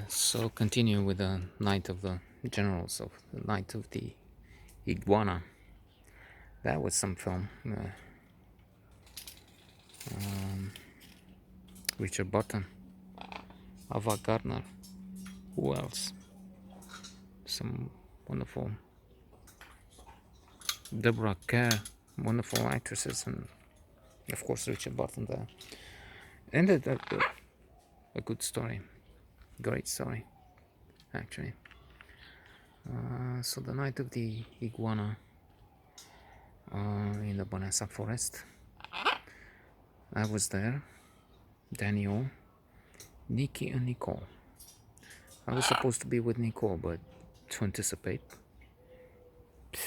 So continue with the Night of the Generals, of the Night of the Iguana. That was some film. Richard Burton, Ava Gardner. Who else? Some wonderful Deborah Kerr, wonderful actresses, and of course Richard Burton there. Ended a good story, great story, actually. So the Night of the Iguana in the Baneasa forest. I was there. Daniel, Nikki, and Nicole. I was supposed to be with Nicole, but to anticipate,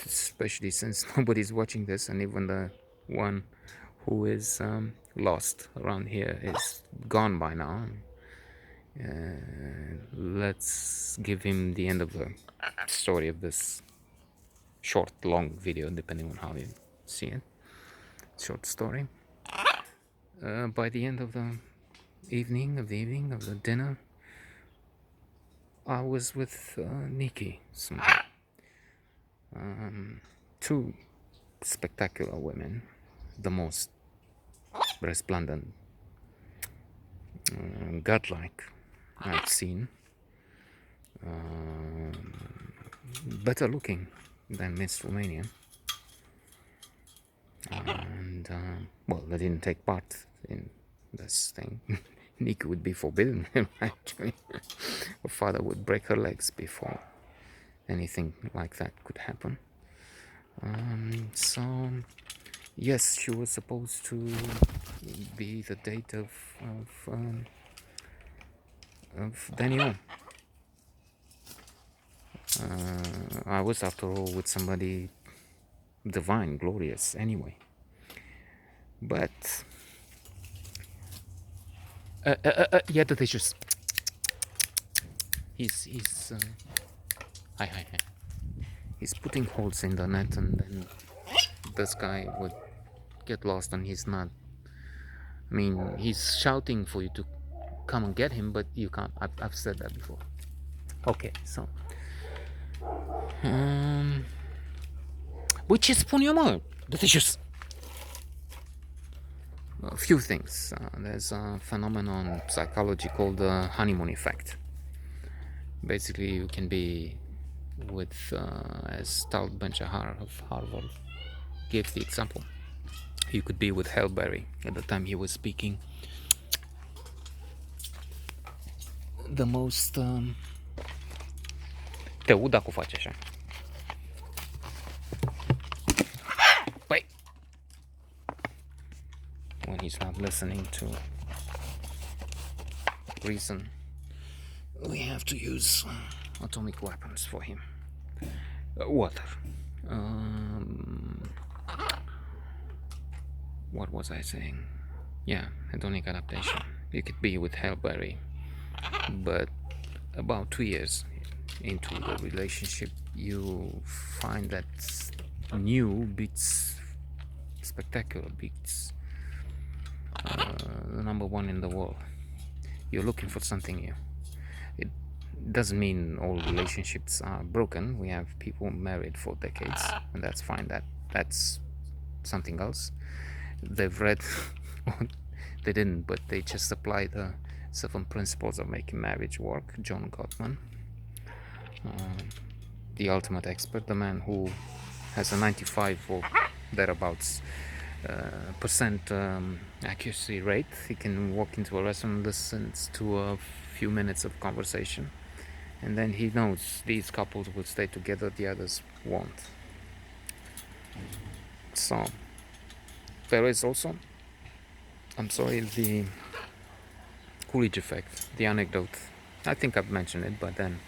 especially since nobody's watching this, and even the one who is lost around here is gone by now. Let's give him the end of the story of this short, long video, depending on how you see it. Short story. By the end of the evening of the dinner, I was with Nikki somehow. Two spectacular women, the most resplendent, godlike I've seen. Better looking than Miss Romania. And, well, they didn't take part in this thing. Nikki would be forbidden, actually. Her father would break her legs before anything like that could happen. So, yes, she was supposed to be the date of Daniel. I was, after all, with somebody divine, glorious, anyway. But yeah, delicious. He's hi. He's putting holes in the net, and then this guy would get lost, and he's not. I mean, he's shouting for you to come and get him, but you can't. I've said that before. Okay, so ce spun eu, mă? Delicious. A few things. There's a phenomenon in psychology called the honeymoon effect. Basically, you can be with, as Tal Ben-Shahar of Harvard gave the example, you could be with Hellberry at the time he was speaking. The most... Te aud dacă o faci așa. Păi! When he's not listening to reason, we have to use atomic weapons for him. Water. What was I saying? Yeah, hedonic adaptation. You could be with Hellberry, but about 2 years into the relationship, you find that new beats spectacular, beats the number one in the world. You're looking for something new. It doesn't mean all relationships are broken. We have people married for decades, and that's fine. That's something else. They've read, they didn't, but they just apply the 7 principles of making marriage work. John Gottman, the ultimate expert, the man who has a 95 or thereabouts percent accuracy rate. He can walk into a restaurant and listen to a few minutes of conversation, and then he knows these couples will stay together, the others won't. So there is also, I'm sorry, the Coolidge effect, the anecdote. I think I've mentioned it, but then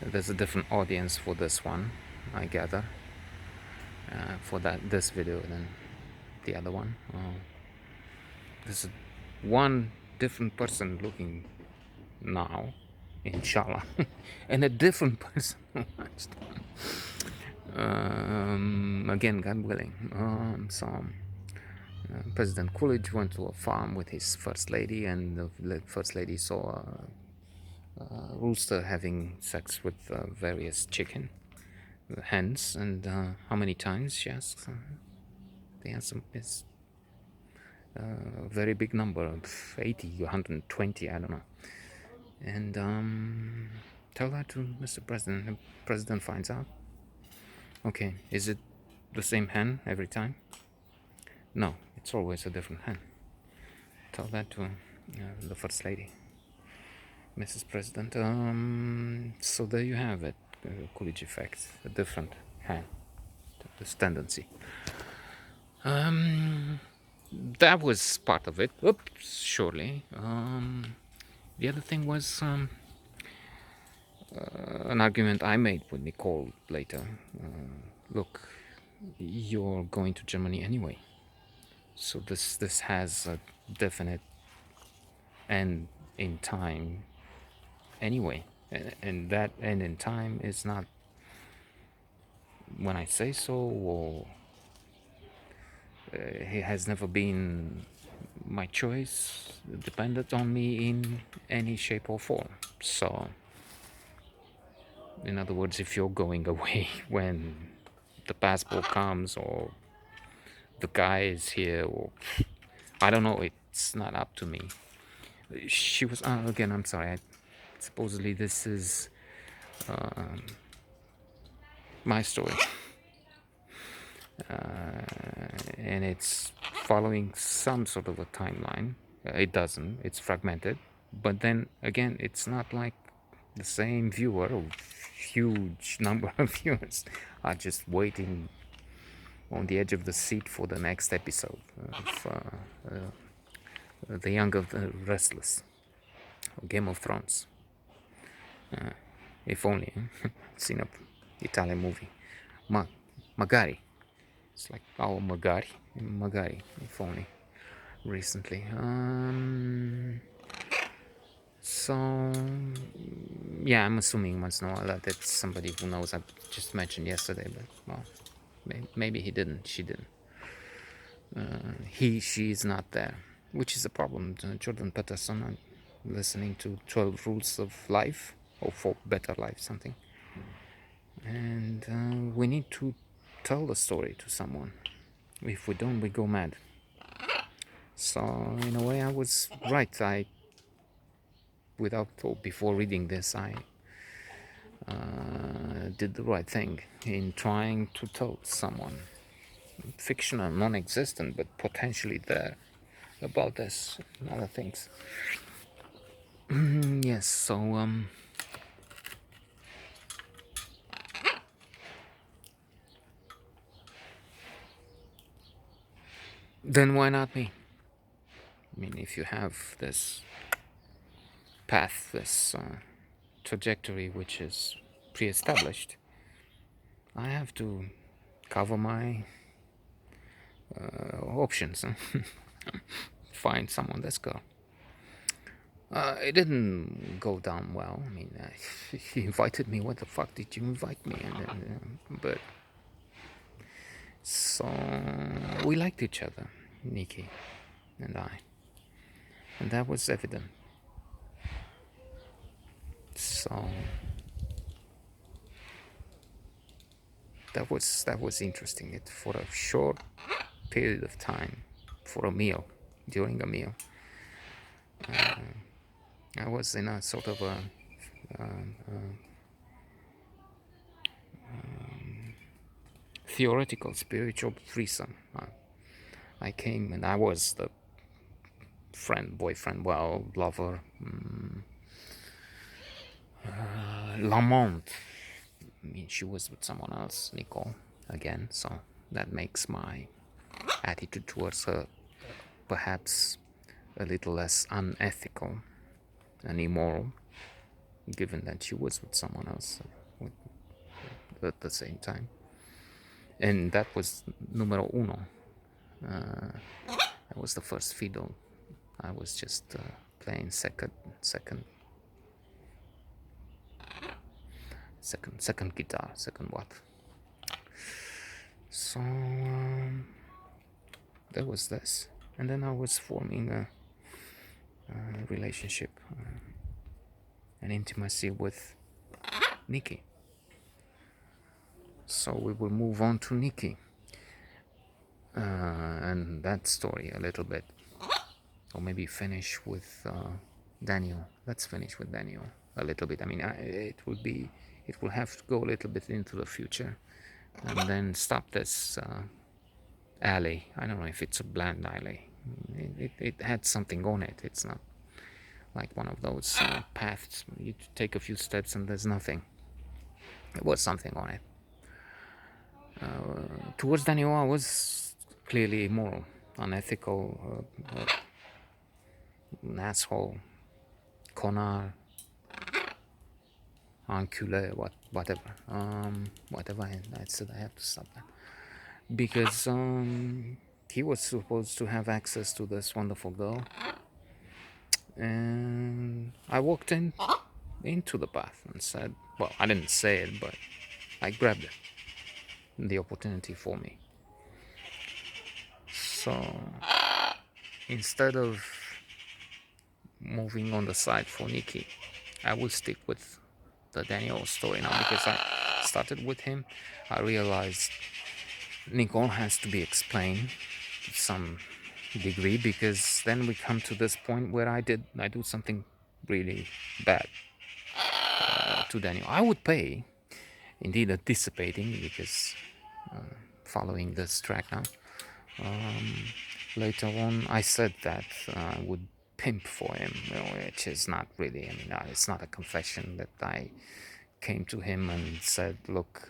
there's a different audience for this one, I gather, for this video than the other one. There's one different person looking now, inshallah, and a different person watched. Again, God willing. So President Coolidge went to a farm with his first lady, and the first lady saw rooster having sex with various hens, and how many times, she asks. The answer is a very big number, 80, 120, I don't know. And tell that to Mr. President. The president finds out. Okay, is it the same hen every time? No, it's always a different hen. Tell that to the First Lady, Mrs. President. So there you have it, Coolidge effect, a different hen, this tendency. That was part of it. Oops, surely. The other thing was an argument I made with Nicole later. Look, you're going to Germany anyway, so this has a definite end in time anyway, and that end in time is not when I say so, or it has never been my choice, dependent on me in any shape or form. So, in other words, if you're going away when the passport comes, or the guy is here, or I don't know, it's not up to me. She was again. I'm sorry. Supposedly this is my story, and it's following some sort of a timeline. It doesn't. It's fragmented, but then again, it's not like the same viewer or huge number of viewers are just waiting on the edge of the seat for the next episode of The Young of the Restless, Game of Thrones. If only. Seen a Italian movie. Magari. It's like our Magari, if only. Recently. So, yeah, I'm assuming Mans Noala, that's somebody who knows. I just mentioned yesterday, but well, maybe he didn't. She didn't. She is not there, which is a problem. Jordan Peterson, I'm listening to 12 Rules of Life, or For Better Life, something. And we need to tell the story to someone. If we don't, we go mad. So, in a way, I was right. Without thought, before reading this, I did the right thing in trying to tell someone, fictional, non-existent, but potentially there, about this and other things. Yes, so then why not me? I mean, if you have this path, this trajectory which is pre-established, I have to cover my options. Find someone. Let's go. It didn't go down well. I mean, he invited me. What the fuck did you invite me? But so we liked each other, Nikki and I, and that was evident. So that was interesting. It for a short period of time, for a meal, during a meal, I was in a sort of a theoretical spiritual threesome. I came and I was the friend, boyfriend, well, lover, l'amant. I mean, she was with someone else, Nicole, again, so that makes my attitude towards her perhaps a little less unethical and immoral, given that she was with someone else at the same time. And that was numero uno. That was the first fiddle. I was just playing second guitar, second what. So there was this, and then I was forming a relationship and intimacy with Nikki. So we will move on to Nikki and that story a little bit, or maybe finish with Daniel. Let's finish with Daniel a little bit. I mean, it will have to go a little bit into the future, and then stop this alley. I don't know if it's a bland alley. It had something on it. It's not like one of those paths. You take a few steps and there's nothing. It was something on it. Towards Daniel, I was clearly immoral, unethical, an asshole, connard, enculé, whatever. Whatever I said, I have to stop that. Because he was supposed to have access to this wonderful girl. And I walked into the bath and said, well, I didn't say it, but I grabbed it. The opportunity for me. So instead of moving on the side for Nikki, I will stick with the Daniel story now, because I started with him. I realized Nicole has to be explained to some degree, because then we come to this point where I do something really bad to Daniel. I would pay, indeed anticipating, because following this track now, later on I said that I would pimp for him, which is not really, I mean, it's not a confession that I came to him and said, look,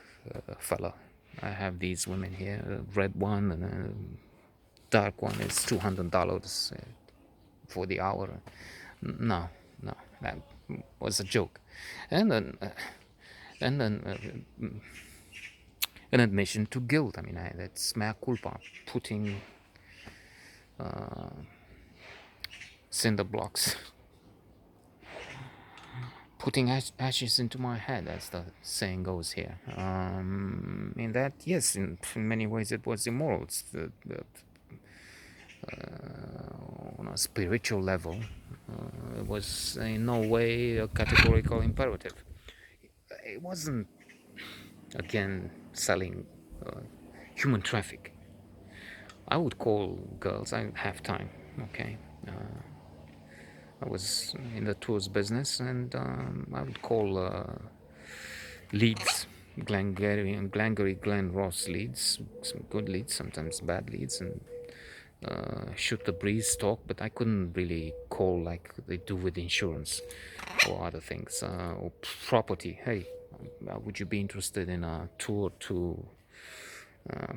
fella, I have these women here, a red one and a dark one is $200 for the hour. No, that was a joke. And then an admission to guilt. I mean, that's mea culpa, putting cinder blocks, putting ashes into my head, as the saying goes here. In that, yes, in many ways it was immoral. It's on a spiritual level, it was in no way a categorical imperative. It wasn't, again, selling human traffic. I would call girls, I didn't have time, okay? I was in the tours business, and I would call leads, Glengarry, Glen Ross leads, some good leads, sometimes bad leads, and shoot the breeze talk, but I couldn't really call like they do with insurance or other things, or property. Hey, would you be interested in a tour to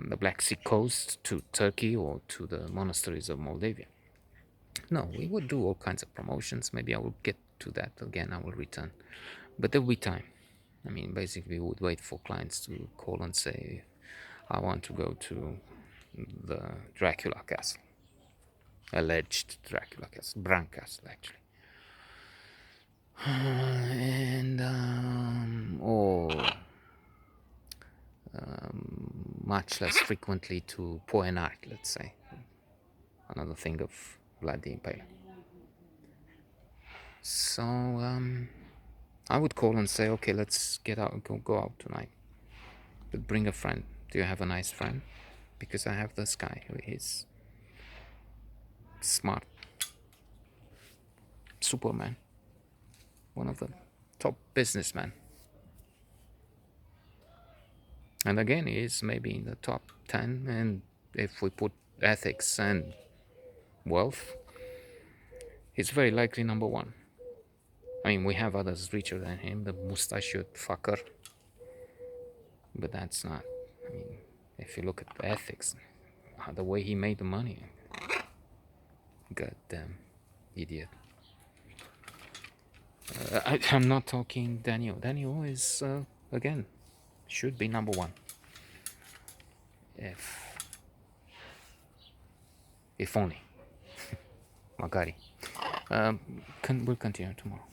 the Black Sea coast, to Turkey, or to the monasteries of Moldavia? No, we would do all kinds of promotions. Maybe I will get to that again. I will return, but there will be time. I mean, basically, we would wait for clients to call and say, I want to go to the Dracula castle, alleged Dracula castle, Bran castle, actually. And or much less frequently to Poenart, let's say, another thing of Vlad the Impaler. So I would call and say, okay, let's get out, go out tonight, but bring a friend. Do you have a nice friend? Because I have this guy who is smart, Superman, one of the top businessmen. And again, he is maybe in the top 10, and if we put ethics and wealth, he's very likely number one. I mean, we have others richer than him, the mustachioed fucker, but that's not, I mean, if you look at the ethics, the way he made the money, goddamn idiot. I'm not talking Daniel. Daniel is, again, should be number one. If only. Magari. We'll continue tomorrow.